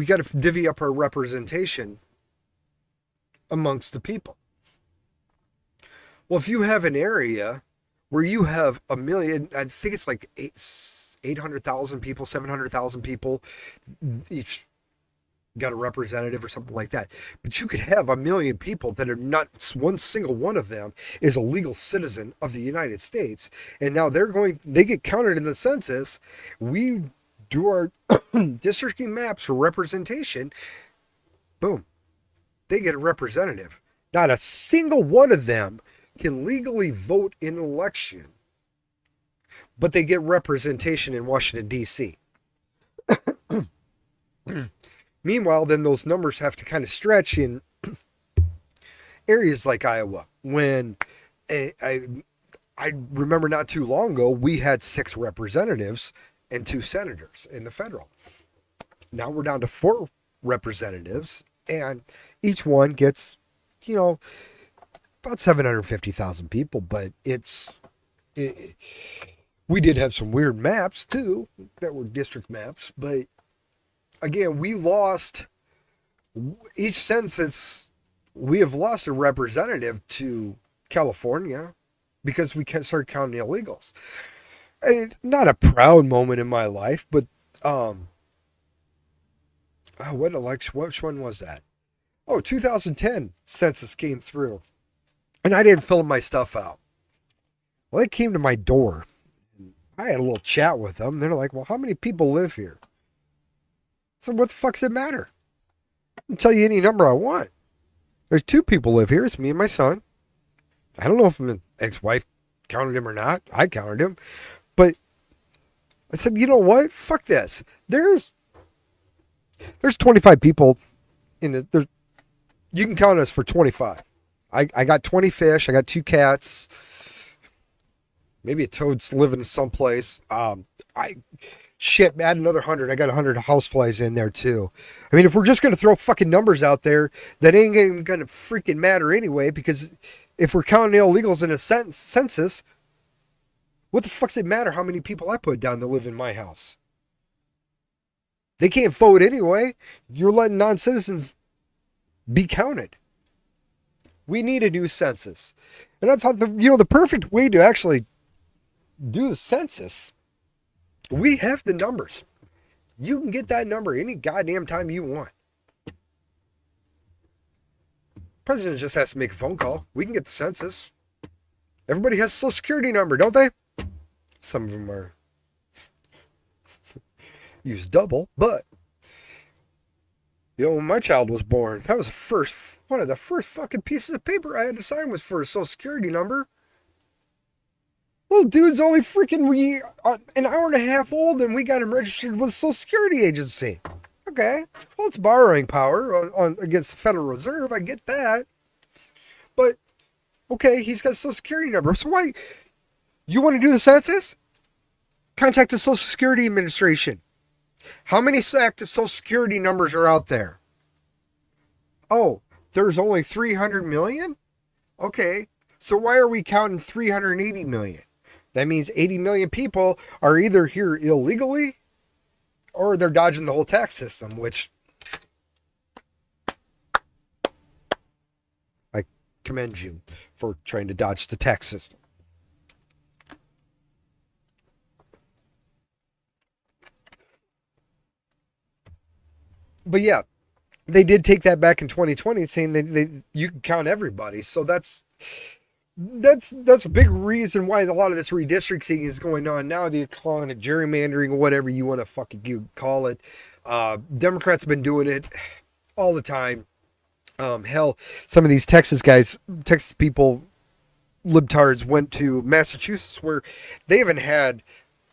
got to divvy up our representation amongst the people. Well, if you have an area where you have a million, I think it's like 800,000 people, 700,000 people, each got a representative or something like that. But you could have a million people that are not, one single one of them is a legal citizen of the United States. And now they get counted in the census. We do our districting maps for representation. Boom. They get a representative. Not a single one of them can legally vote in an election, but they get representation in Washington, D.C. Meanwhile, then those numbers have to kind of stretch in areas like Iowa. When I remember not too long ago, we had 6 representatives and 2 senators in the federal. Now we're down to 4 representatives, and each one gets, about 750,000 people, but we did have some weird maps too that were district maps, but again, we lost each census. We have lost a representative to California because we started counting illegals. And not a proud moment in my life, but which one was that? 2010 census came through, and I didn't fill my stuff out. Well, they came to my door. I had a little chat with them. They're like, well, how many people live here? So what the fuck's it matter? I can tell you any number I want. There's 2 people live here. It's me and my son. I don't know if my ex-wife counted him or not. I counted him. But I said, you know what? Fuck this. There's 25 people in the... You can count us for 25. I got 20 fish. I got 2 cats. Maybe a toad's living someplace. Add another 100. I got 100 houseflies in there too. I mean, if we're just going to throw fucking numbers out there, that ain't going to freaking matter anyway, because if we're counting illegals in a census, what the fuck's it matter how many people I put down that live in my house? They can't vote anyway. You're letting non-citizens be counted. We need a new census. And I thought the perfect way to actually do the census, we have the numbers. You can get that number any goddamn time you want. President just has to make a phone call. We can get the census. Everybody has a social security number, don't they? Some of them are use double, but when my child was born, that was one of the first fucking pieces of paper I had to sign was for a social security number. Little dude's only freaking an hour and a half old, and we got him registered with the Social Security Agency. Okay, well, it's borrowing power against the Federal Reserve. I get that, but okay, he's got a Social Security number. So why you want to do the census? Contact the Social Security Administration. How many active Social Security numbers are out there? Oh, there's only 300 million? Okay, so why are we counting 380 million? That means 80 million people are either here illegally or they're dodging the whole tax system, which I commend you for trying to dodge the tax system. But yeah, they did take that back in 2020, saying that you can count everybody. So that's a big reason why a lot of this redistricting is going on now. They're calling it gerrymandering or whatever you want to fucking call it. Democrats have been doing it all the time. Hell, some of these Texas people, libtards, went to Massachusetts where they haven't had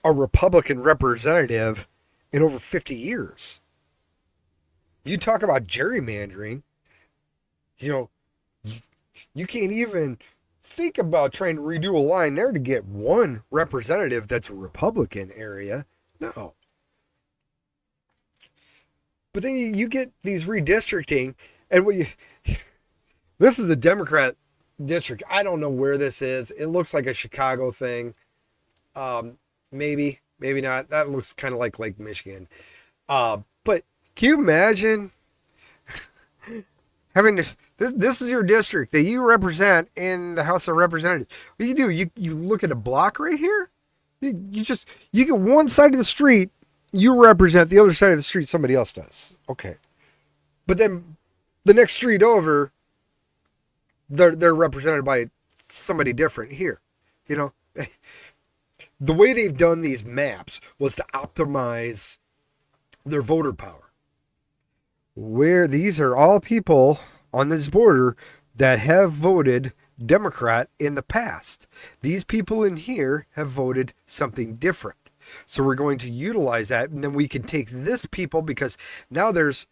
a Republican representative in over 50 years. You talk about gerrymandering, you know, you can't even think about trying to redo a line there to get one representative that's a Republican area. No. But then you get these redistricting, and this is a Democrat district. I don't know where this is. It looks like a Chicago thing. Maybe, maybe not. That looks kind of like Lake Michigan. But can you imagine having to, this is your district that you represent in the House of Representatives. What you do, you look at a block right here. You get one side of the street, you represent the other side of the street, somebody else does. Okay. But then the next street over, they're represented by somebody different here. You know, the way they've done these maps was to optimize their voter power. Where these are all people on this border that have voted Democrat in the past. These people in here have voted something different. So we're going to utilize that, and then we can take this people, because now there's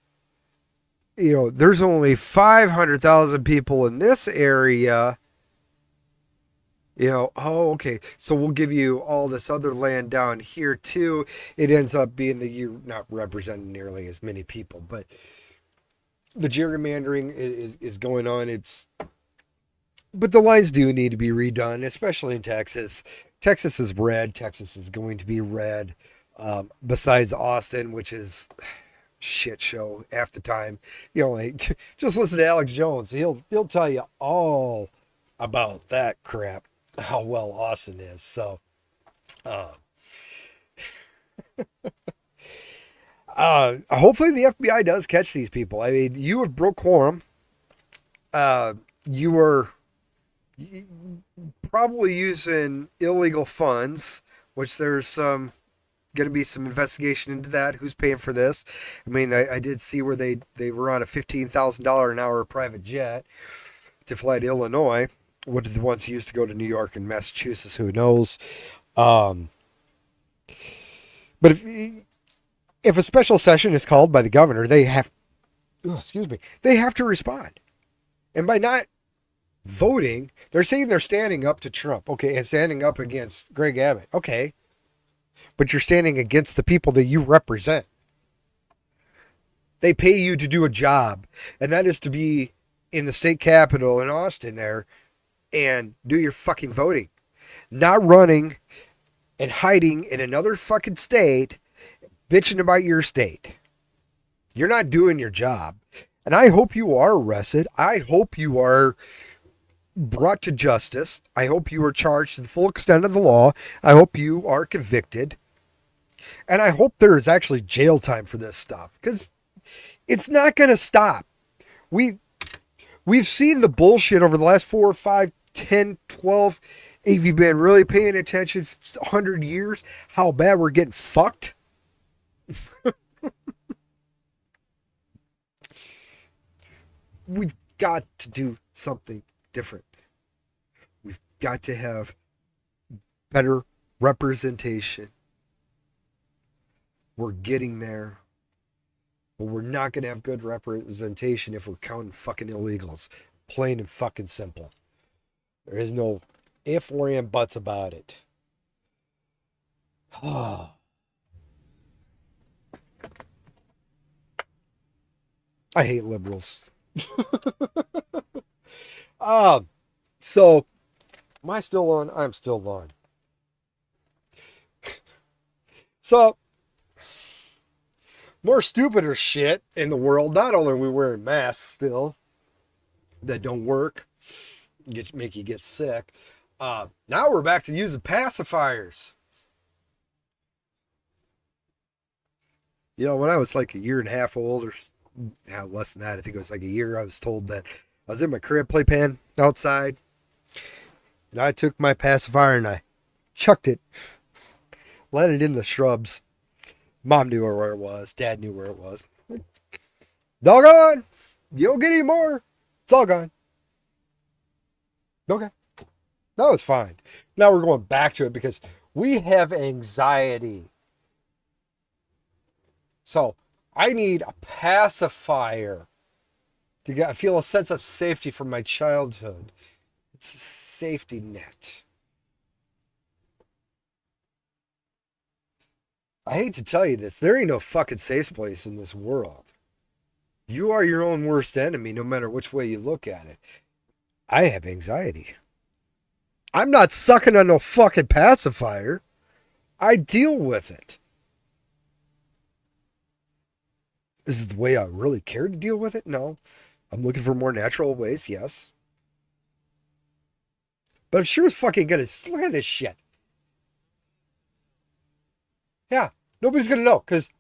only 500,000 people in this area. Okay, so we'll give you all this other land down here too. It ends up being that you're not representing nearly as many people, but the gerrymandering is going on. But the lines do need to be redone, especially in Texas. Texas is red. Texas is going to be red. Besides Austin, which is shit show half the time. Just listen to Alex Jones. He'll tell you all about that crap, how well Austin is. So, hopefully the FBI does catch these people. I mean, you have broke quorum. You were probably using illegal funds, which there's going to be some investigation into that. Who's paying for this? I mean, I did see where they were on a $15,000 an hour private jet to fly to Illinois. What did the ones used to go to New York and Massachusetts? Who knows? But if a special session is called by the governor, they have to respond. And by not voting, they're saying they're standing up to Trump, okay, and standing up against Greg Abbott, okay, but you're standing against the people that you represent. They pay you to do a job, and that is to be in the state capitol in Austin there and do your fucking voting, not running and hiding in another fucking state, bitching about your state. You're not doing your job. And I hope you are arrested. I hope you are brought to justice. I hope you are charged to the full extent of the law. I hope you are convicted. And I hope there is actually jail time for this stuff, because it's not going to stop. We've seen the bullshit over the last 4, 5, 10, 12, if you've been really paying attention, 100 years, how bad we're getting fucked. We've got to do something different. We've got to have better representation. We're getting there. But we're not going to have good representation if we're counting fucking illegals. Plain and fucking simple. There is no if or and buts about it. I hate liberals. So, am I still on? I'm still on. So, more stupider shit in the world. Not only are we wearing masks still that don't work, make you get sick. Now we're back to using pacifiers. When I was like a year and a half old, or less than that, I think it was like a year, I was told that I was in my crib playpen outside, and I took my pacifier and I chucked it, let it in the shrubs. Mom knew where it was. Dad knew where it was. Doggone! You don't get any more. It's all gone. Okay. That was fine. Now we're going back to it because we have anxiety. So I need a pacifier to feel a sense of safety from my childhood. It's a safety net. I hate to tell you this. There ain't no fucking safe place in this world. You are your own worst enemy no matter which way you look at it. I have anxiety. I'm not sucking on no fucking pacifier. I deal with it. Is it the way I really care to deal with it? No. I'm looking for more natural ways, yes. But I'm sure as fucking gonna look at this shit. Yeah, nobody's gonna know, because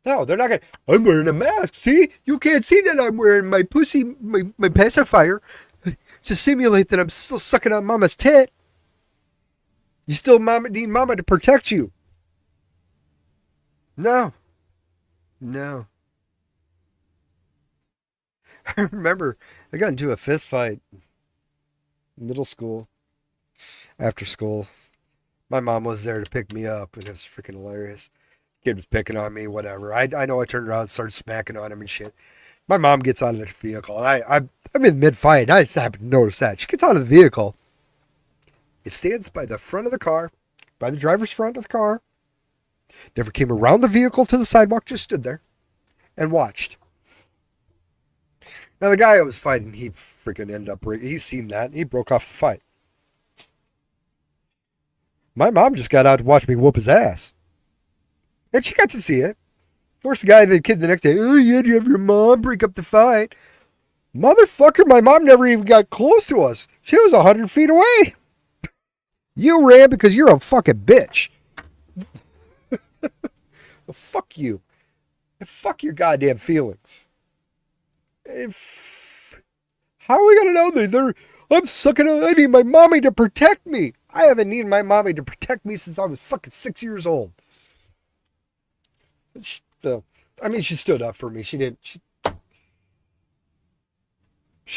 no, they're not gonna. I'm wearing a mask. See? You can't see that I'm wearing my pussy, my pacifier to simulate that I'm still sucking on mama's tit. You still need mama to protect you. No. No. I remember I got into a fist fight in middle school, after school. My mom was there to pick me up, and it was freaking hilarious. Kid was picking on me, whatever. I know I turned around and started smacking on him and shit. My mom gets out of the vehicle, and I'm in mid-fight. I just happened to notice that. She gets out of the vehicle. It stands by the front of the car, by the driver's front of the car. Never came around the vehicle to the sidewalk, just stood there and watched. Now, the guy I was fighting, he freaking ended up, he's seen that. He broke off the fight. My mom just got out to watch me whoop his ass. And she got to see it. Forced the kid the next day, oh, you had to have your mom break up the fight. Motherfucker, my mom never even got close to us. She was 100 feet away. You ran because you're a fucking bitch. Well, fuck you. And fuck your goddamn feelings. How are we going to know that I'm sucking on, I need my mommy to protect me. I haven't needed my mommy to protect me since I was fucking 6 years old. She stood up for me. She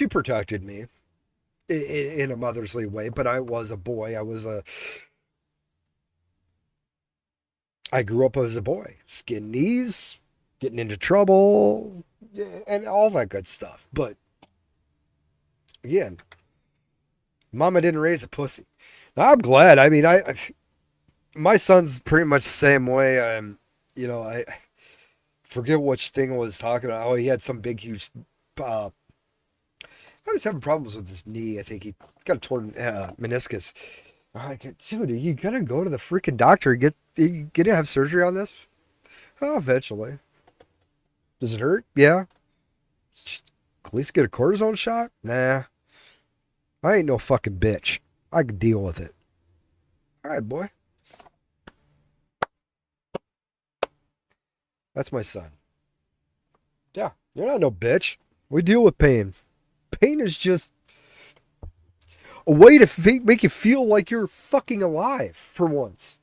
protected me in a motherly way, but I was a boy. I grew up as a boy. Skin knees, getting into trouble, and all that good stuff. But again, mama didn't raise a pussy. Now, I'm glad. I mean, my son's pretty much the same way. I forget which thing I was talking about. Oh, he had some big, huge. I was having problems with his knee. I think he got a torn meniscus. I'm like, dude, are you gonna go to the freaking doctor and get to have surgery on this? Oh, eventually. Does it hurt? Yeah. At least get a cortisone shot? Nah. I ain't no fucking bitch. I can deal with it. All right, boy. That's my son. Yeah, you're not no bitch. We deal with pain. Pain is just a way to make you feel like you're fucking alive for once.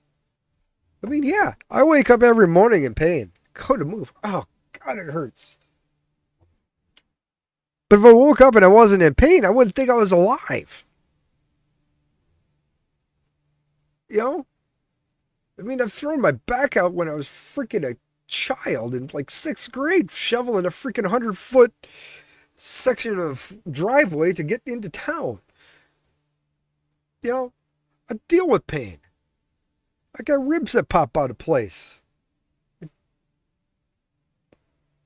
I mean, yeah, I wake up every morning in pain. Go to move. Oh, God, it hurts. But if I woke up and I wasn't in pain, I wouldn't think I was alive. You know? I mean, I've thrown my back out when I was freaking a child in like 6th grade, shoveling a freaking 100-foot section of driveway to get into town. You know, I deal with pain. I got ribs that pop out of place.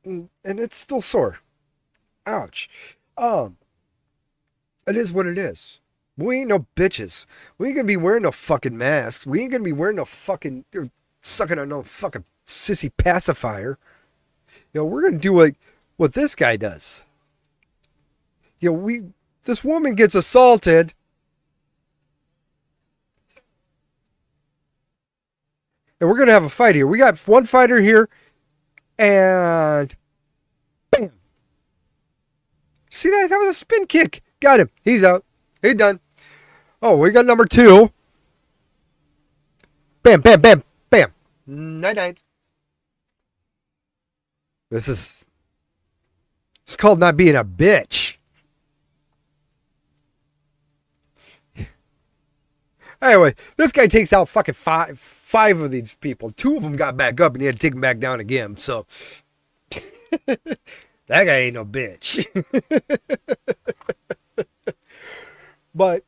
And it's still sore. Ouch. It is what it is. We ain't no bitches. We ain't gonna be wearing no fucking masks. We ain't gonna be wearing no fucking, sucking on no fucking sissy pacifier. You know, we're gonna do like what this guy does. You know, this woman gets assaulted. And we're gonna have a fight here. We got one fighter here, and bam. See that? That was a spin kick. Got him. He's out. He's done. Oh, we got number 2. Bam, bam, bam, bam. Night, night. This is it's called not being a bitch. Anyway, this guy takes out fucking five of these people. Two of them got back up and he had to take them back down again. So that guy ain't no bitch. But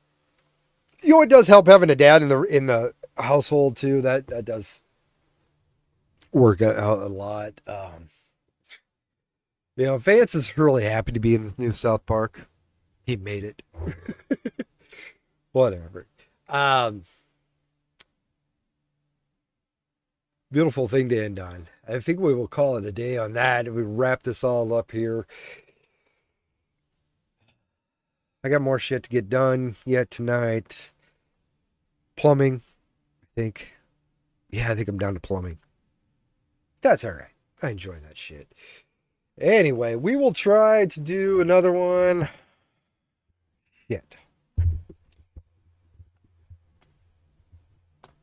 you know, it does help having a dad in the household too. That does work out a lot. You know, Vance is really happy to be in the new South Park. He made it. Whatever. Um, Beautiful thing to end on. I think we will call it a day on that. We wrap this all up here. I got more shit to get done yet tonight. Plumbing, I think. Yeah, I think I'm down to plumbing. That's all right. I enjoy that shit. Anyway, we will try to do another one. Shit.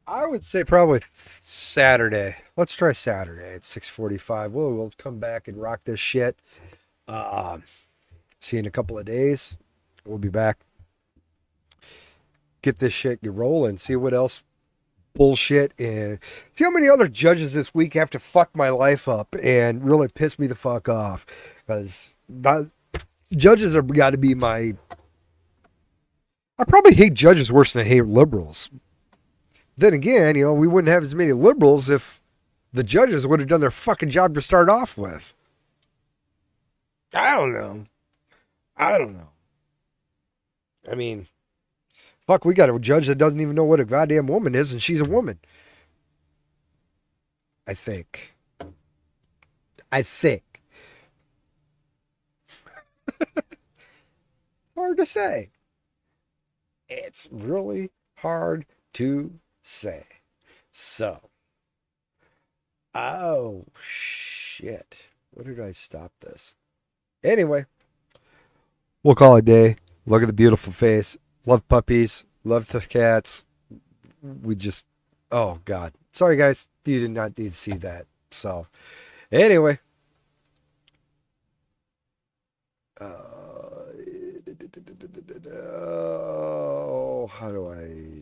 I would say probably Saturday. Let's try Saturday at 6:45. We'll come back and rock this shit. Uh, See you in a couple of days. We'll be back. Get this shit get rolling. See what else bullshit and see how many other judges this week have to fuck my life up and really piss me the fuck off. Because judges are got to be my. I probably hate judges worse than I hate liberals. Then again, you know, we wouldn't have as many liberals if the judges would have done their fucking job to start off with. I don't know. I don't know. I mean, fuck, we got a judge that doesn't even know what a goddamn woman is, and she's a woman. I think. I think. Hard to say. It's really hard to say. So. Oh, shit. Where did I stop this? Anyway, we'll call it a day. Look at the beautiful face. Love puppies. Love the cats. We just, oh, God. Sorry, guys. You did not need to see that. So, anyway. Oh, how do I